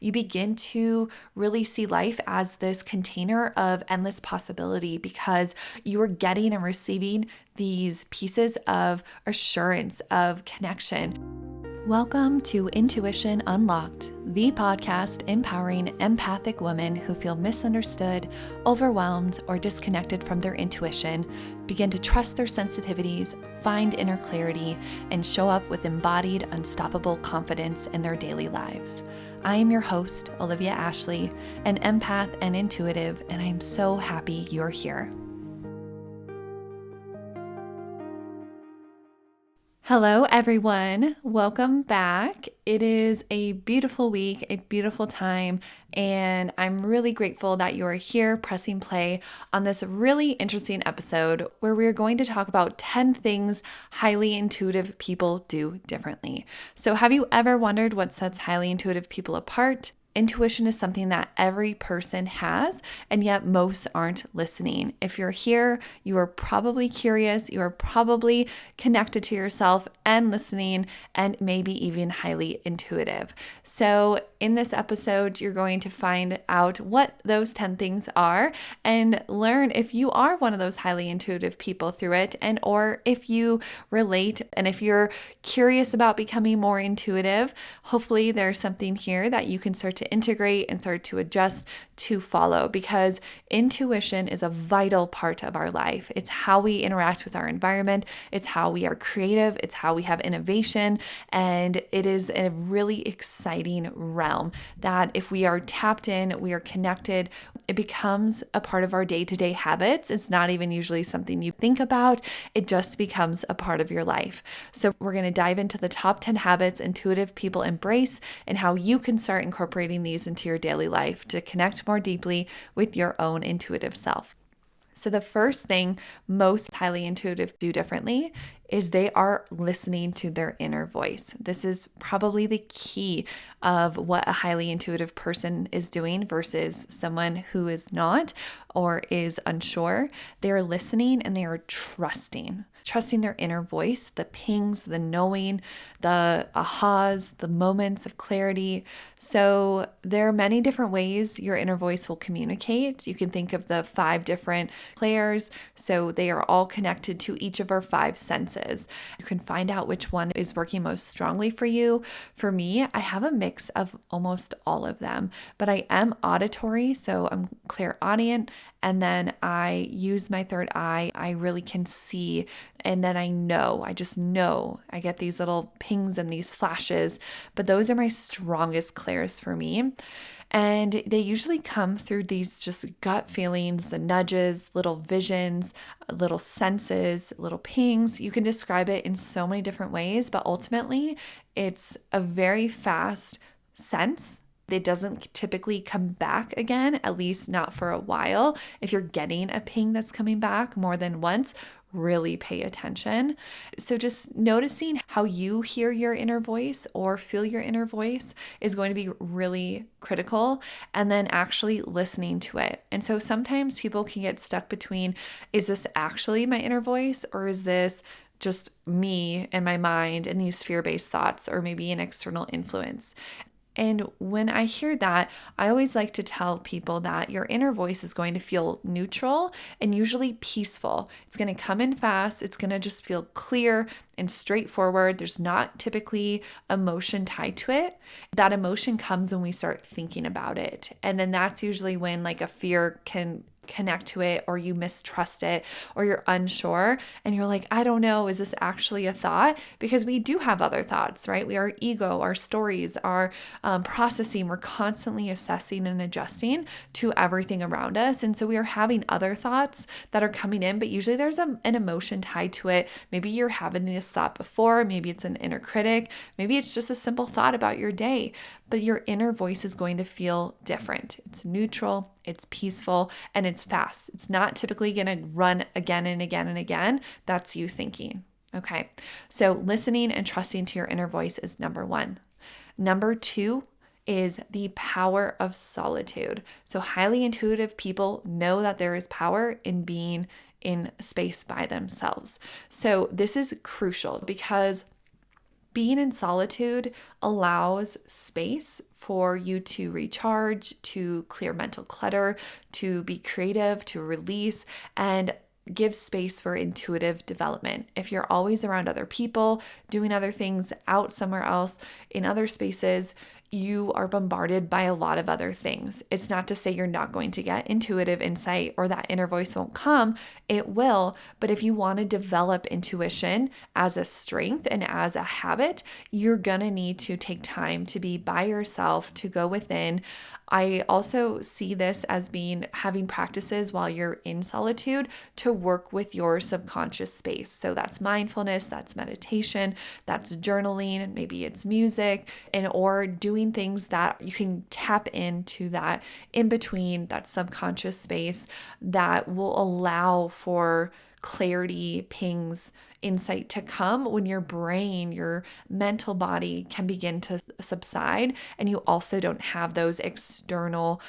you begin to really see life as this container of endless possibility because you are getting and receiving these pieces of assurance, of connection. Welcome to Intuition Unlocked, the podcast empowering empathic women who feel misunderstood, overwhelmed, or disconnected from their intuition, begin to trust their sensitivities, find inner clarity, and show up with embodied, unstoppable confidence in their daily lives. I am your host, Olivia Ashley, an empath and intuitive, and I am so happy you're here. Hello, everyone. Welcome back. It is a beautiful week, a beautiful time, and I'm really grateful that you are here pressing play on this really interesting episode where we are going to talk about 10 things highly intuitive people do differently. So, have you ever wondered what sets highly intuitive people apart? Intuition is something that every person has, and yet most aren't listening. If you're here, you are probably curious, you are probably connected to yourself and listening, and maybe even highly intuitive. So in this episode, you're going to find out what those 10 things are and learn if you are one of those highly intuitive people through it, and or if you relate, and if you're curious about becoming more intuitive, hopefully there's something here that you can start to integrate and start to adjust to follow, because intuition is a vital part of our life. It's how we interact with our environment. It's how we are creative. It's how we have innovation. And it is a really exciting realm that if we are tapped in, we are connected, it becomes a part of our day-to-day habits. It's not even usually something you think about. It just becomes a part of your life. So we're going to dive into the top 10 habits intuitive people embrace and how you can start incorporating these into your daily life to connect more deeply with your own intuitive self. So the first thing most highly intuitive do differently is they are listening to their inner voice. This is probably the key of what a highly intuitive person is doing versus someone who is not or is unsure. They are listening and they are trusting their inner voice, the pings, the knowing, the ahas, the moments of clarity. So there are many different ways your inner voice will communicate. You can think of the 5 different players. So they are all connected to each of our 5 senses. You can find out which one is working most strongly for you. For me, I have a mix of almost all of them, but I am auditory, so I'm clairaudient. And then I use my third eye. I really can see. And then I just know. I get these little pings and these flashes, but those are my strongest clairs for me. And they usually come through these just gut feelings, the nudges, little visions, little senses, little pings. You can describe it in so many different ways, but ultimately it's a very fast sense. It doesn't typically come back again, at least not for a while. If you're getting a ping that's coming back more than once, really pay attention. So just noticing how you hear your inner voice or feel your inner voice is going to be really critical, and then actually listening to it. And so sometimes people can get stuck between, is this actually my inner voice, or is this just me and my mind and these fear-based thoughts, or maybe an external influence? And when I hear that, I always like to tell people that your inner voice is going to feel neutral and usually peaceful. It's going to come in fast. It's going to just feel clear and straightforward. There's not typically emotion tied to it. That emotion comes when we start thinking about it. And then that's usually when like a fear can connect to it, or you mistrust it, or you're unsure and you're like, I don't know, is this actually a thought? Because we do have other thoughts, right? We are ego, our stories, our processing. We're constantly assessing and adjusting to everything around us. And so we are having other thoughts that are coming in, but usually there's an emotion tied to it. Maybe you're having this thought before, maybe it's an inner critic, maybe it's just a simple thought about your day, but your inner voice is going to feel different. It's neutral, it's peaceful, and it's fast. It's not typically going to run again and again and again. That's you thinking. Okay. So listening and trusting to your inner voice is number 1. Number 2 is the power of solitude. So highly intuitive people know that there is power in being in space by themselves. So this is crucial because Being in solitude allows space for you to recharge, to clear mental clutter, to be creative, to release, and give space for intuitive development. If you're always around other people, doing other things out somewhere else in other spaces, you are bombarded by a lot of other things. It's not to say you're not going to get intuitive insight or that inner voice won't come. It will. But if you want to develop intuition as a strength and as a habit, you're going to need to take time to be by yourself, to go within. I also see this as being having practices while you're in solitude to work with your subconscious space. So that's mindfulness, that's meditation, that's journaling, maybe it's music, and or doing things that you can tap into that in between, that subconscious space that will allow for clarity, pings, insight to come when your brain, your mental body can begin to subside, and you also don't have those external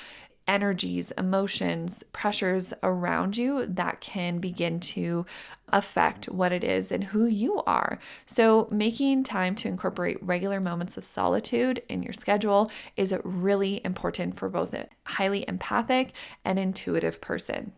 energies, emotions, pressures around you that can begin to affect what it is and who you are. So, making time to incorporate regular moments of solitude in your schedule is really important for both a highly empathic and intuitive person.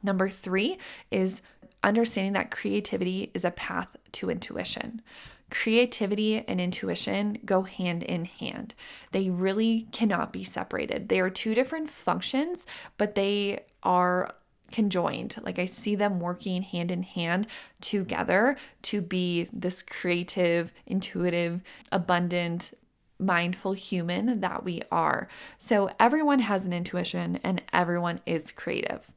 Number 3 is understanding that creativity is a path to intuition. Creativity and intuition go hand in hand. They really cannot be separated. They are two different functions, but they are conjoined. Like I see them working hand in hand together to be this creative, intuitive, abundant, mindful human that we are. So everyone has an intuition and everyone is creative.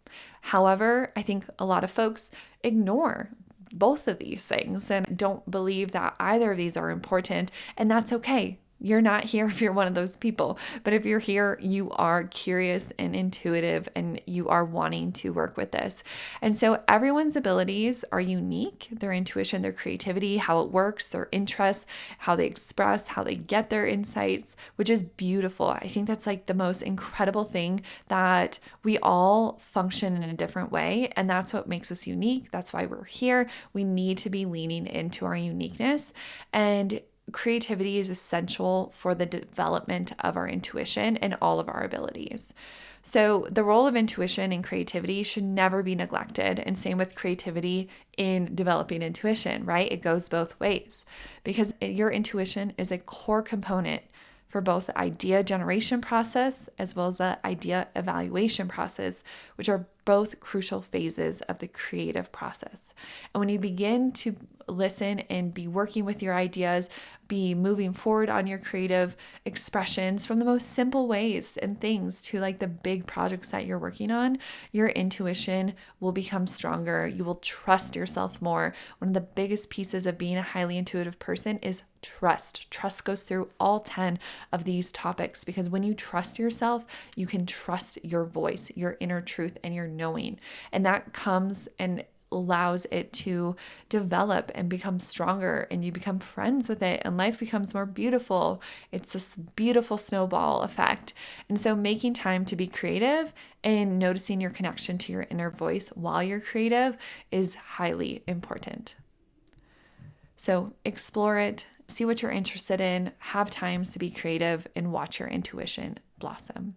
However, I think a lot of folks ignore both of these things and don't believe that either of these are important, and that's okay. You're not here if you're one of those people, but if you're here, you are curious and intuitive and you are wanting to work with this. And so everyone's abilities are unique, their intuition, their creativity, how it works, their interests, how they express, how they get their insights, which is beautiful. I think that's like the most incredible thing, that we all function in a different way, and that's what makes us unique. That's why we're here. We need to be leaning into our uniqueness, and creativity is essential for the development of our intuition and all of our abilities. So the role of intuition and creativity should never be neglected. And same with creativity in developing intuition, right? It goes both ways, because your intuition is a core component for both the idea generation process as well as the idea evaluation process, which are both crucial phases of the creative process. And when you begin to listen and be working with your ideas, be moving forward on your creative expressions from the most simple ways and things to like the big projects that you're working on, your intuition will become stronger. You will trust yourself more. One of the biggest pieces of being a highly intuitive person is trust. Trust goes through all 10 of these topics, because when you trust yourself, you can trust your voice, your inner truth, and your knowing. And that comes and allows it to develop and become stronger, and you become friends with it, and life becomes more beautiful. It's this beautiful snowball effect. And so making time to be creative and noticing your connection to your inner voice while you're creative is highly important. So explore it, see what you're interested in, have times to be creative, and watch your intuition blossom.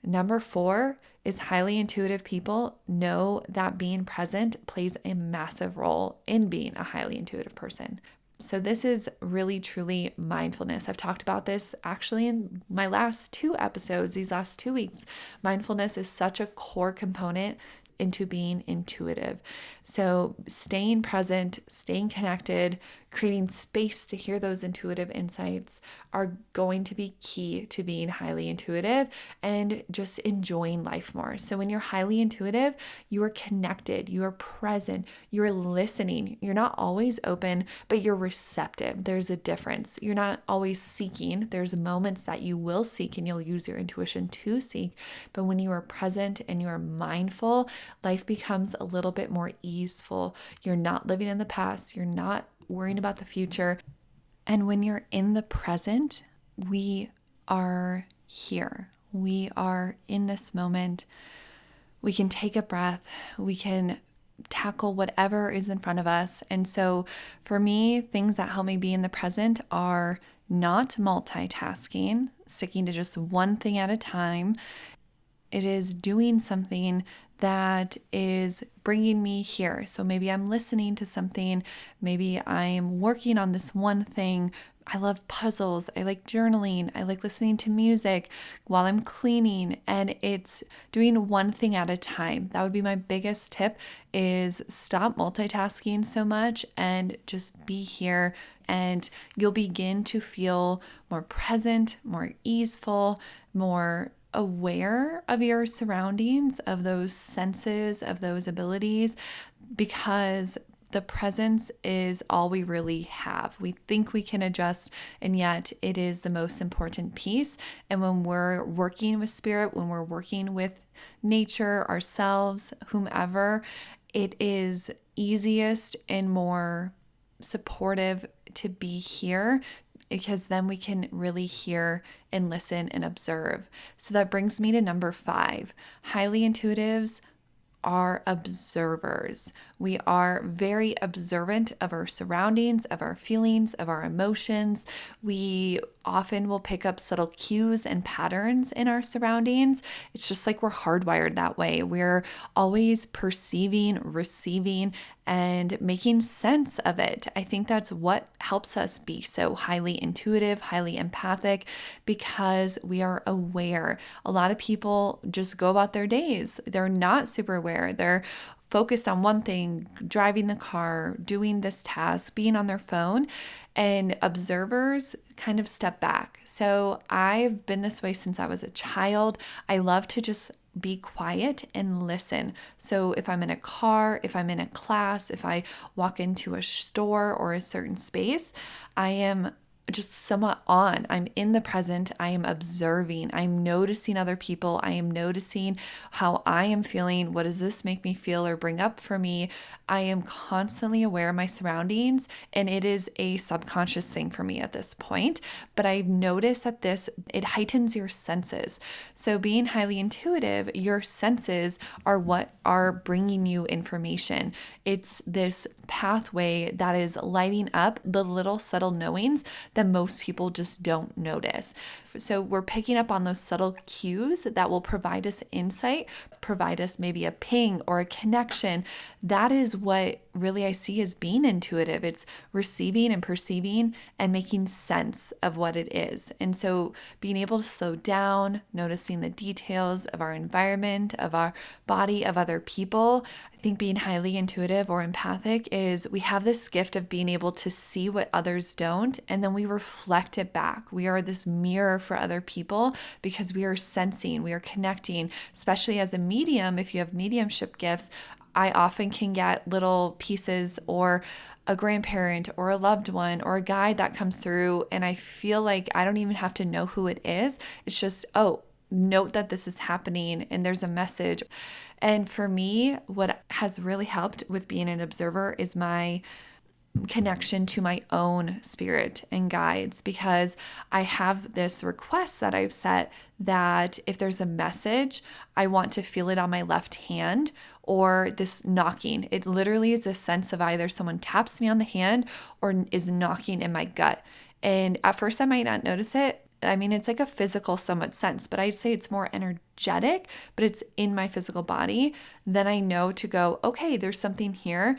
Number 4 is highly intuitive people know that being present plays a massive role in being a highly intuitive person. So this is really, truly mindfulness. I've talked about this actually in my last 2 episodes, these last 2 weeks. Mindfulness is such a core component into being intuitive. So staying present, staying connected, creating space to hear those intuitive insights are going to be key to being highly intuitive and just enjoying life more. So when you're highly intuitive, you are connected, you are present, you're listening. You're not always open, but you're receptive. There's a difference. You're not always seeking. There's moments that you will seek and you'll use your intuition to seek. But when you are present and you are mindful, life becomes a little bit more easeful. You're not living in the past. You're not worrying about the future. And when you're in the present, we are here. We are in this moment. We can take a breath. We can tackle whatever is in front of us. And so for me, things that help me be in the present are not multitasking, sticking to just one thing at a time. It is doing something that is bringing me here. So maybe I'm listening to something, maybe I'm working on this one thing. I love puzzles. I like journaling. I like listening to music while I'm cleaning, and it's doing one thing at a time. That would be my biggest tip, is stop multitasking so much and just be here, and you'll begin to feel more present, more easeful, more aware of your surroundings, of those senses, of those abilities, because the presence is all we really have. We think we can adjust, and yet it is the most important piece. And when we're working with spirit, when we're working with nature, ourselves, whomever, it is easiest and more supportive to be here, because then we can really hear and listen and observe. So that brings me to number 5. Highly intuitives are observers. We are very observant of our surroundings, of our feelings, of our emotions. We often will pick up subtle cues and patterns in our surroundings. It's just like we're hardwired that way. We're always perceiving, receiving, and making sense of it. I think that's what helps us be so highly intuitive, highly empathic, because we are aware. A lot of people just go about their days. They're not super aware. They're focused on one thing, driving the car, doing this task, being on their phone, and observers kind of step back. So I've been this way since I was a child. I love to just be quiet and listen. So if I'm in a car, if I'm in a class, if I walk into a store or a certain space, I am just somewhat on. I'm in the present. I am observing. I'm noticing other people. I am noticing how I am feeling. What does this make me feel or bring up for me? I am constantly aware of my surroundings, and it is a subconscious thing for me at this point. But I've noticed that it heightens your senses. So being highly intuitive, your senses are what are bringing you information. It's this pathway that is lighting up the little subtle knowings that most people just don't notice. So we're picking up on those subtle cues that will provide us insight, provide us maybe a ping or a connection. That is what really I see as being intuitive. It's receiving and perceiving and making sense of what it is. And so being able to slow down, noticing the details of our environment, of our body, of other people. I think being highly intuitive or empathic is we have this gift of being able to see what others don't, and then we reflect it back. We are this mirror for other people because we are sensing, we are connecting, especially as a medium. If you have mediumship gifts, I often can get little pieces or a grandparent or a loved one or a guide that comes through, and I feel like I don't even have to know who it is. It's just, oh, note that this is happening and there's a message. And for me, what has really helped with being an observer is my connection to my own spirit and guides, because I have this request that I've set that if there's a message, I want to feel it on my left hand, or this knocking. It literally is a sense of either someone taps me on the hand or is knocking in my gut. And at first I might not notice it. I mean, it's like a physical somewhat sense, but I'd say it's more energetic, but it's in my physical body. Then I know to go, okay, there's something here.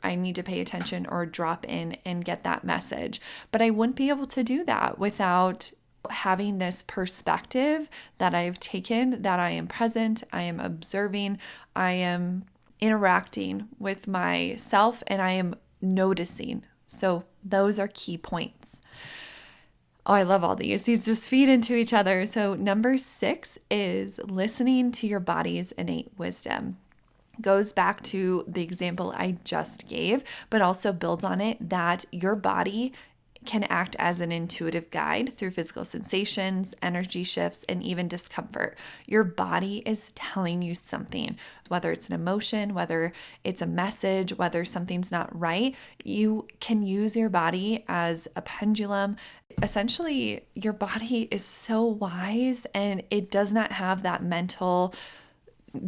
I need to pay attention or drop in and get that message. But I wouldn't be able to do that without having this perspective that I've taken, that I am present, I am observing, I am interacting with myself, and I am noticing. So those are key points. Oh, I love all these. These just feed into each other. So number 6 is listening to your body's innate wisdom. Goes back to the example I just gave, but also builds on it that your body can act as an intuitive guide through physical sensations, energy shifts, and even discomfort. Your body is telling you something, whether it's an emotion, whether it's a message, whether something's not right. You can use your body as a pendulum. Essentially, your body is so wise, and it does not have that mental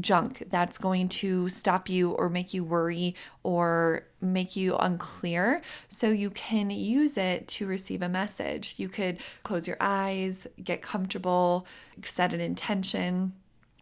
junk that's going to stop you or make you worry or make you unclear. So you can use it to receive a message. You could close your eyes, get comfortable, set an intention,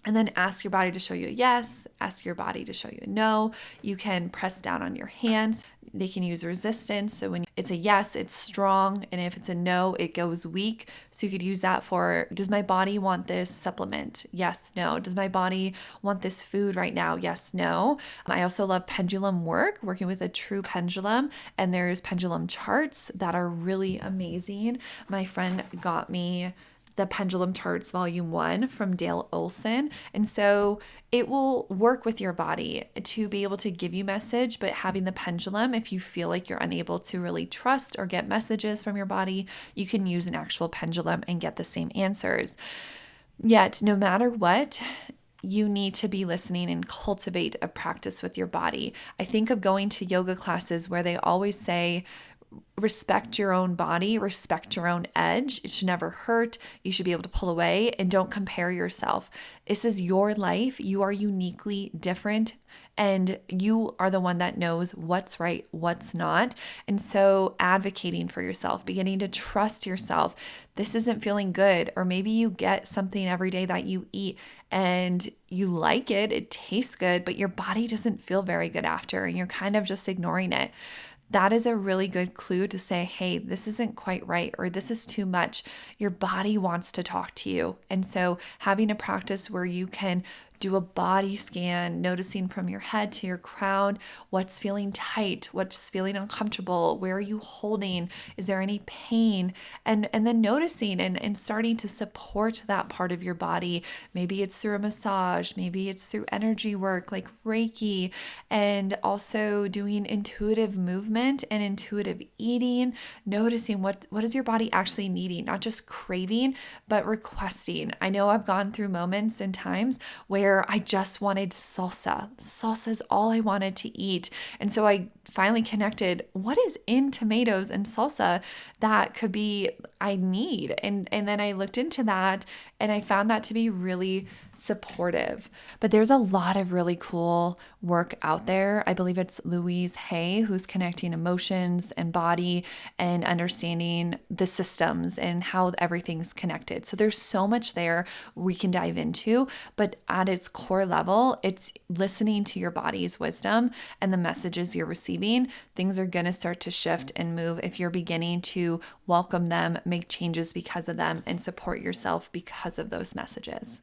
and then ask your body to show you a yes, ask your body to show you a no. You can press down on your hands. They can use resistance. So when it's a yes, it's strong. And if it's a no, it goes weak. So you could use that for, does my body want this supplement? Yes, no. Does my body want this food right now? Yes, no. I also love pendulum work, working with a true pendulum. And there's pendulum charts that are really amazing. My friend got me the Pendulum Charts Volume 1 from Dale Olson. And so it will work with your body to be able to give you message, but having the pendulum, if you feel like you're unable to really trust or get messages from your body, you can use an actual pendulum and get the same answers. Yet, no matter what, you need to be listening and cultivate a practice with your body. I think of going to yoga classes where they always say, respect your own body, respect your own edge. It should never hurt. You should be able to pull away and don't compare yourself. This is your life. You are uniquely different and you are the one that knows what's right, what's not. And so advocating for yourself, beginning to trust yourself. This isn't feeling good. Or maybe you get something every day that you eat and you like it, it tastes good, but your body doesn't feel very good after and you're kind of just ignoring it. That is a really good clue to say, hey, this isn't quite right, or this is too much. Your body wants to talk to you. And so having a practice where you can do a body scan, noticing from your head to your crown, what's feeling tight, what's feeling uncomfortable, where are you holding, is there any pain, and then noticing and starting to support that part of your body. Maybe it's through a massage, maybe it's through energy work like Reiki, and also doing intuitive movement and intuitive eating, noticing what is your body actually needing, not just craving, but requesting. I know I've gone through moments and times where I just wanted salsa. Salsa is all I wanted to eat. And so I finally connected what is in tomatoes and salsa that could be I need. And then I looked into that and I found that to be really supportive. But there's a lot of really cool work out there. I believe it's Louise Hay who's connecting emotions and body and understanding the systems and how everything's connected. So there's so much there we can dive into, but at its core level, it's listening to your body's wisdom and the messages you're receiving. Things are going to start to shift and move if you're beginning to welcome them, make changes because of them, and support yourself because of those messages.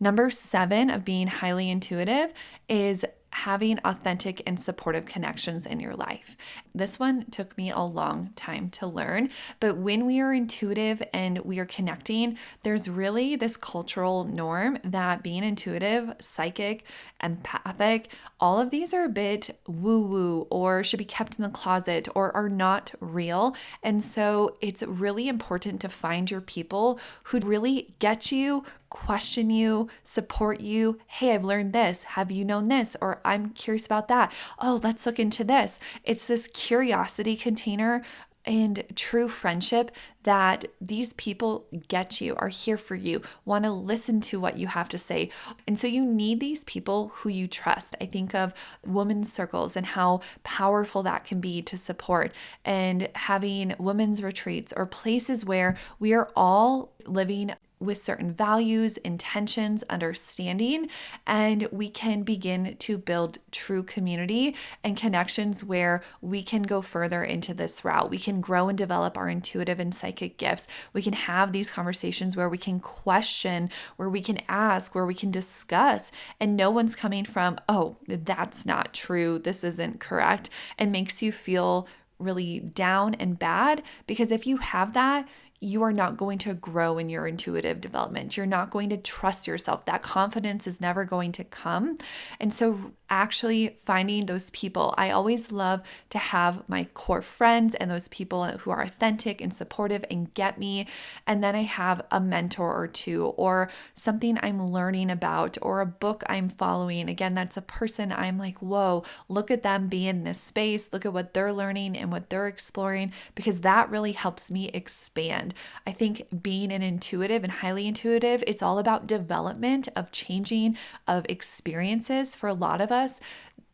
Number 7 of being highly intuitive is having authentic and supportive connections in your life. This one took me a long time to learn, but when we are intuitive and we are connecting, there's really this cultural norm that being intuitive, psychic, empathic, all of these are a bit woo-woo or should be kept in the closet or are not real. And so it's really important to find your people who really get you, question you, support you. Hey, I've learned this. Have you known this? Or I'm curious about that. Oh, let's look into this. It's this curiosity container and true friendship that these people get you, are here for you, want to listen to what you have to say. And so you need these people who you trust. I think of women's circles and how powerful that can be to support, and having women's retreats or places where we are all living with certain values, intentions, understanding, and we can begin to build true community and connections where we can go further into this route. We can grow and develop our intuitive and psychic gifts. We can have these conversations where we can question, where we can ask, where we can discuss, and no one's coming from, oh, that's not true, this isn't correct, and makes you feel really down and bad. Because if you have that, you are not going to grow in your intuitive development. You're not going to trust yourself. That confidence is never going to come. And so actually finding those people. I always love to have my core friends and those people who are authentic and supportive and get me. And then I have a mentor or two, or something I'm learning about, or a book I'm following. Again, that's a person I'm like, whoa, look at them be in this space. Look at what they're learning and what they're exploring, because that really helps me expand. I think being an intuitive and highly intuitive, it's all about development of changing of experiences. For a lot of us,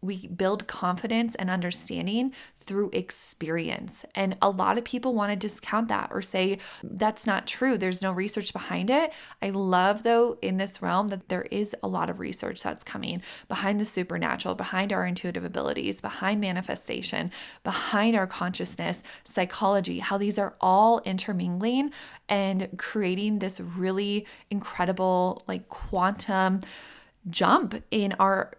we build confidence and understanding through experience. And a lot of people want to discount that or say that's not true. There's no research behind it. I love, though, in this realm that there is a lot of research that's coming behind the supernatural, behind our intuitive abilities, behind manifestation, behind our consciousness, psychology, how these are all intermingling and creating this really incredible, like, quantum jump in our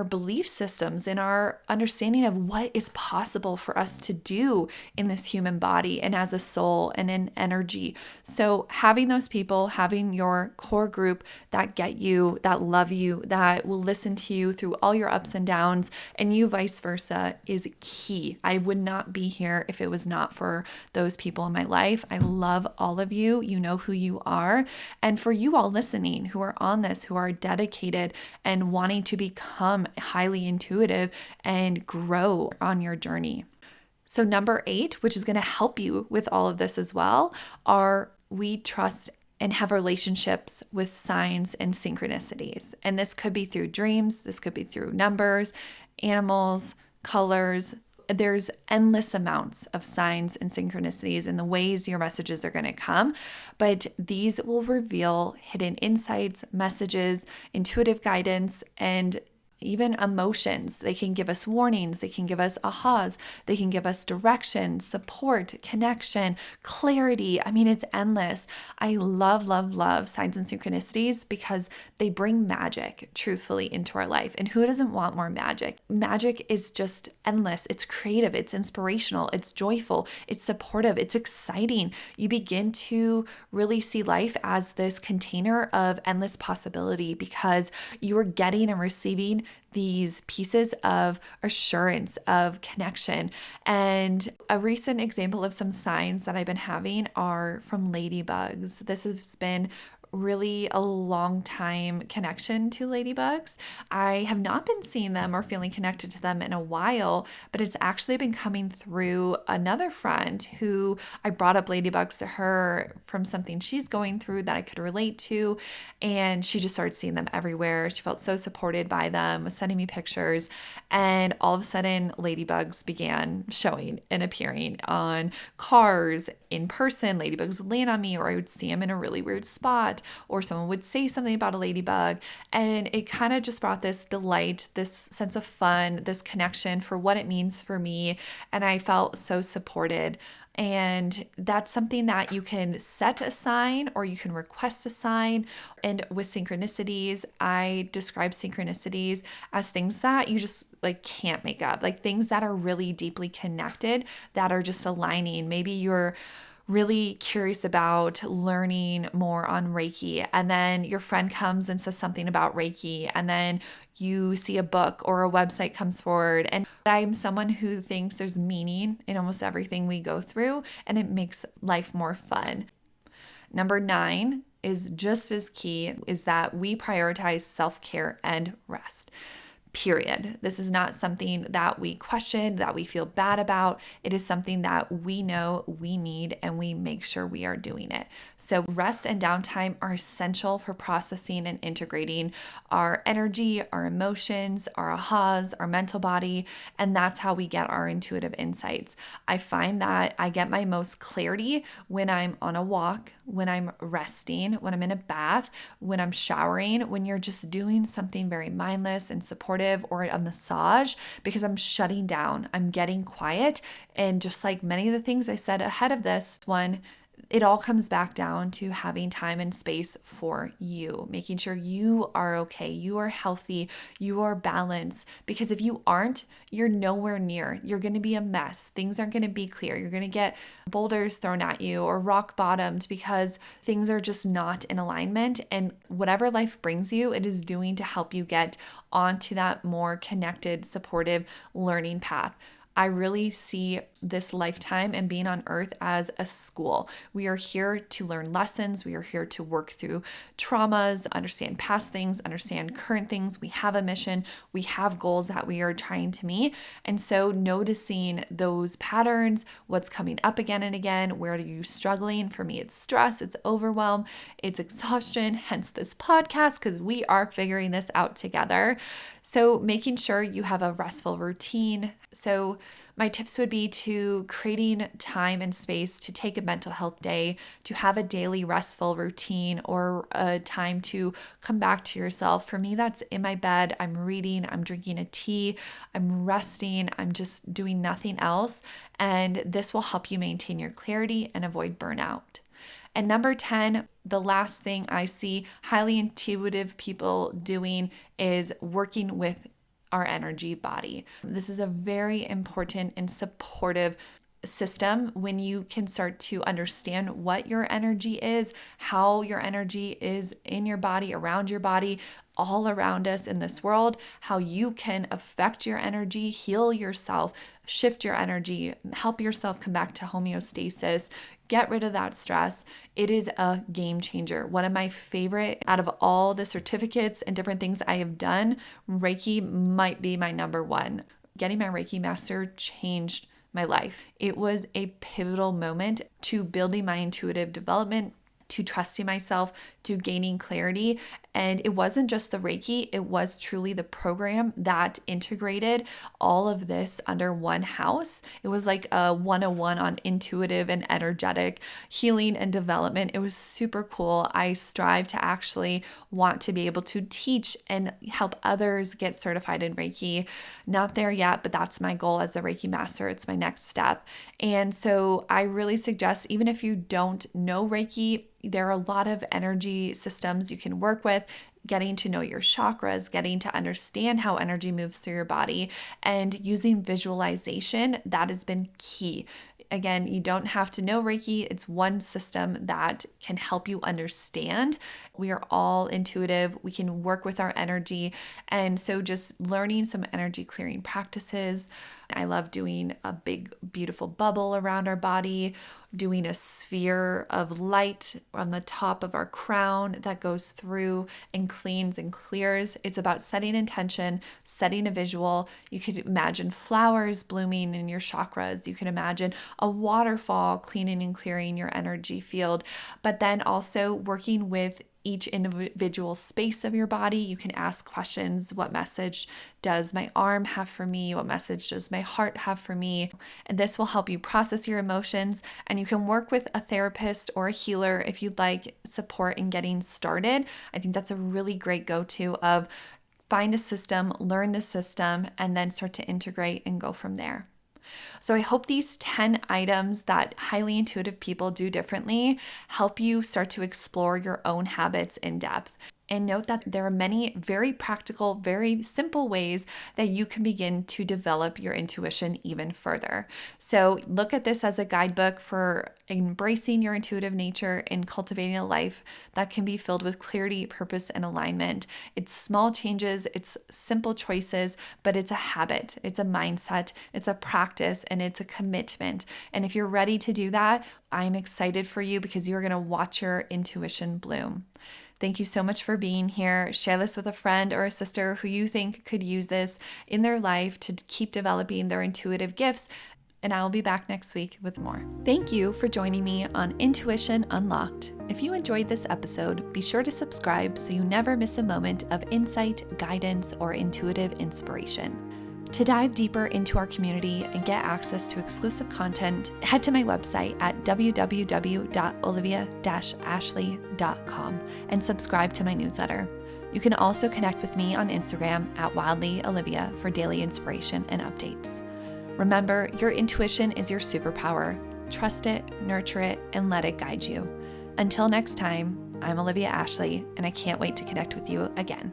belief systems, in our understanding of what is possible for us to do in this human body and as a soul and in energy. So having those people, having your core group that get you, that love you, that will listen to you through all your ups and downs, and you vice versa, is key. I would not be here if it was not for those people in my life. I love all of you. You know who you are. And for you all listening who are on this, who are dedicated and wanting to become highly intuitive and grow on your journey. So number 8, which is going to help you with all of this as well, are we trust and have relationships with signs and synchronicities. And this could be through dreams, this could be through numbers, animals, colors. There's endless amounts of signs and synchronicities and the ways your messages are going to come, but these will reveal hidden insights, messages, intuitive guidance, and even emotions. They can give us warnings, they can give us ahas, they can give us direction, support, connection, clarity. I mean, it's endless. I love, love, love signs and synchronicities because they bring magic, truthfully, into our life. And who doesn't want more magic? Magic is just endless. It's creative, it's inspirational, it's joyful, it's supportive, it's exciting. You begin to really see life as this container of endless possibility because you are getting and receiving these pieces of assurance, of connection. And a recent example of some signs that I've been having are from ladybugs. This has been really a long time connection to ladybugs. I have not been seeing them or feeling connected to them in a while, but it's actually been coming through another friend who I brought up ladybugs to her from something she's going through that I could relate to. And she just started seeing them everywhere. She felt so supported by them, was sending me pictures. And all of a sudden, ladybugs began showing and appearing on cars, in person. Ladybugs would land on me, or I would see them in a really weird spot, or someone would say something about a ladybug. And it kind of just brought this delight, this sense of fun, this connection for what it means for me. And I felt so supported. And that's something that you can set a sign or you can request a sign. And with synchronicities, I describe synchronicities as things that you just like can't make up, like things that are really deeply connected, that are just aligning. Maybe you're really curious about learning more on Reiki, and then your friend comes and says something about Reiki, and then you see a book or a website comes forward. And I'm someone who thinks there's meaning in almost everything we go through, and it makes life more fun. Number 9 is just as key, is that we prioritize self-care and rest. Period. This is not something that we question, that we feel bad about. It is something that we know we need, and we make sure we are doing it. So rest and downtime are essential for processing and integrating our energy, our emotions, our ahas, our mental body, and that's how we get our intuitive insights. I find that I get my most clarity when I'm on a walk, when I'm resting, when I'm in a bath, when I'm showering, when you're just doing something very mindless and supportive, or a massage, because I'm shutting down, I'm getting quiet. And just like many of the things I said ahead of this one, It all comes back down to having time and space for you, making sure you are okay, you are healthy, you are balanced. Because if you aren't, you're nowhere near. You're going to be a mess. Things aren't going to be clear. You're going to get boulders thrown at you or rock bottomed because things are just not in alignment. And whatever life brings you, it is doing to help you get onto that more connected, supportive learning path. I really see this lifetime and being on earth as a school. We are here to learn lessons. We are here to work through traumas, understand past things, understand current things. We have a mission. We have goals that we are trying to meet. And so noticing those patterns, what's coming up again and again, where are you struggling? For me, it's stress, it's overwhelm, it's exhaustion, hence this podcast, because we are figuring this out together. So making sure you have a restful routine. So my tips would be to creating time and space to take a mental health day, to have a daily restful routine or a time to come back to yourself. For me, that's in my bed. I'm reading, I'm drinking a tea, I'm resting, I'm just doing nothing else. And this will help you maintain your clarity and avoid burnout. And number 10, the last thing I see highly intuitive people doing is working with our energy body. This is a very important and supportive system when you can start to understand what your energy is, how your energy is in your body, around your body, all around us in this world, how you can affect your energy, heal yourself, shift your energy, help yourself come back to homeostasis, get rid of that stress. It is a game changer. One of my favorite out of all the certificates and different things I have done, Reiki might be my number one. Getting my Reiki master changed my life. It was a pivotal moment to building my intuitive development, to trusting myself, to gaining clarity. And it wasn't just the Reiki, it was truly the program that integrated all of this under one house. It was like a 101 on intuitive and energetic healing and development. It was super cool. I strive to actually want to be able to teach and help others get certified in Reiki. Not there yet, but that's my goal as a Reiki master. It's my next step. And so I really suggest, even if you don't know Reiki, there are a lot of energy systems you can work with, getting to know your chakras, getting to understand how energy moves through your body, and using visualization. That has been key. Again, you don't have to know Reiki. It's one system that can help you understand. We are all intuitive. We can work with our energy. And so just learning some energy clearing practices. I love doing a big, beautiful bubble around our body, doing a sphere of light on the top of our crown that goes through and cleans and clears. It's about setting intention, setting a visual. You could imagine flowers blooming in your chakras. You can imagine a waterfall cleaning and clearing your energy field, but then also working with each individual space of your body. You can ask questions. What message does my arm have for me? What message does my heart have for me? And this will help you process your emotions. And you can work with a therapist or a healer if you'd like support in getting started. I think that's a really great go-to of find a system, learn the system, and then start to integrate and go from there. So I hope these 10 items that highly intuitive people do differently help you start to explore your own habits in depth. And note that there are many very practical, very simple ways that you can begin to develop your intuition even further. So look at this as a guidebook for embracing your intuitive nature and cultivating a life that can be filled with clarity, purpose, and alignment. It's small changes, it's simple choices, but it's a habit, it's a mindset, it's a practice, and it's a commitment. And if you're ready to do that, I'm excited for you because you're going to watch your intuition bloom. Thank you so much for being here. Share this with a friend or a sister who you think could use this in their life to keep developing their intuitive gifts. And I will be back next week with more. Thank you for joining me on Intuition Unlocked. If you enjoyed this episode, be sure to subscribe so you never miss a moment of insight, guidance, or intuitive inspiration. To dive deeper into our community and get access to exclusive content, head to my website at www.olivia-ashley.com and subscribe to my newsletter. You can also connect with me on Instagram at wildlyolivia for daily inspiration and updates. Remember, your intuition is your superpower. Trust it, nurture it, and let it guide you. Until next time, I'm Olivia Ashley, and I can't wait to connect with you again.